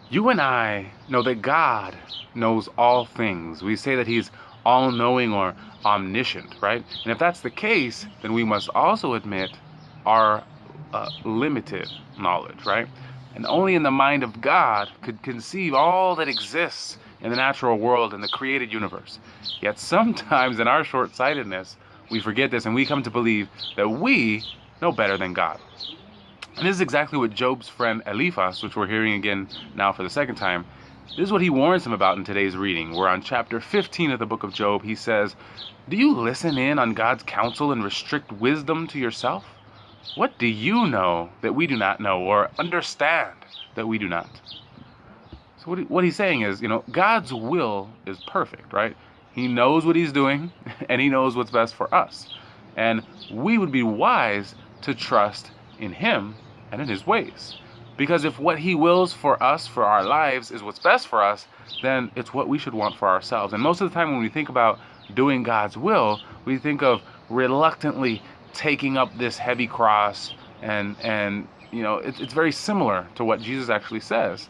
You and I know that God knows all things. We say that he's all-knowing or omniscient, right? And if that's the case, then we must also admit our limited knowledge, right? And only in the mind of God could conceive all that exists in the natural world and the created universe. Yet sometimes in our short-sightedness, we forget this and we come to believe that we know better than God. And this is exactly what Job's friend Eliphaz, which we're hearing again now for the second time, this is what he warns him about in today's reading. We're on chapter 15 of the book of Job. He says, "Do you listen in on God's counsel and restrict wisdom to yourself? What do you know that we do not know, or understand that we do not?" So what he's saying is, God's will is perfect, right? He knows what he's doing, and he knows what's best for us. And we would be wise to trust in him and in his ways. Because if what he wills for us, for our lives, is what's best for us, then it's what we should want for ourselves. And most of the time when we think about doing God's will, we think of reluctantly taking up this heavy cross, and it's very similar to what Jesus actually says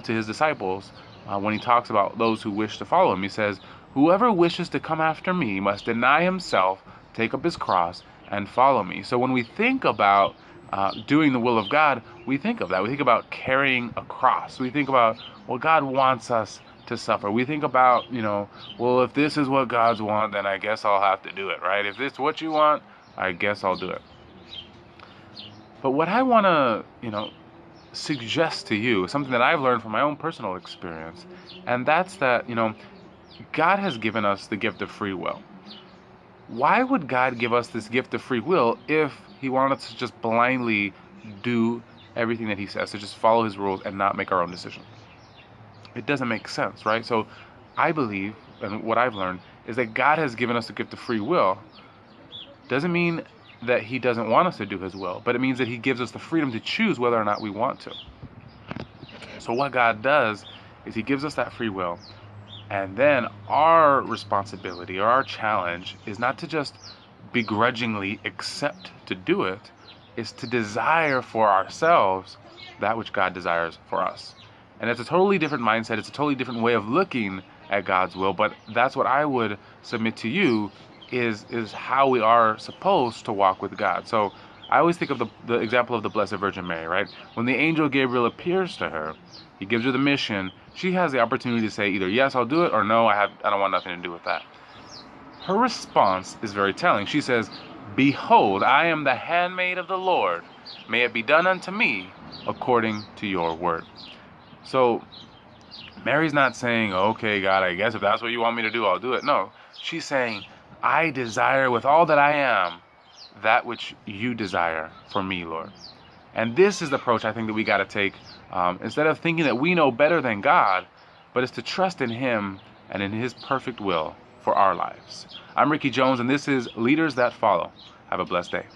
to his disciples when he talks about those who wish to follow him. He says, "Whoever wishes to come after me must deny himself, take up his cross, and follow me." So when we think about doing the will of God, we think of that. We think about carrying a cross. We think about, well, God wants us to suffer. We think about, well, if this is what God's want, then I guess I'll have to do it, right? If this is what you want, I guess I'll do it. But what I want to, suggest to you is something that I've learned from my own personal experience, and that's that, God has given us the gift of free will. Why would God give us this gift of free will if he wanted us to just blindly do everything that he says, to just follow his rules and not make our own decision? It doesn't make sense, right? So I believe, and what I've learned, is that God has given us the gift of free will. Doesn't mean that he doesn't want us to do his will, but it means that he gives us the freedom to choose whether or not we want to. So what God does is he gives us that free will, and then our responsibility or our challenge is not to just begrudgingly accept to do it, is to desire for ourselves that which God desires for us. And it's a totally different mindset. It's a totally different way of looking at God's will, but that's what I would submit to you is how we are supposed to walk with God. So I always think of the example of the Blessed Virgin Mary, right? When the angel Gabriel appears to her, he gives her the mission. She has the opportunity to say either, yes, I'll do it, or no, I don't want nothing to do with that. Her response is very telling. She says, "Behold, I am the handmaid of the Lord. May it be done unto me according to your word." So Mary's not saying, "Okay, God, I guess if that's what you want me to do, I'll do it." No, she's saying, "I desire with all that I am that which you desire for me, Lord." And this is the approach I think that we got to take, instead of thinking that we know better than God, but it's to trust in him and in his perfect will for our lives. I'm Ricky Jones, and this is Leaders That Follow. Have a blessed day.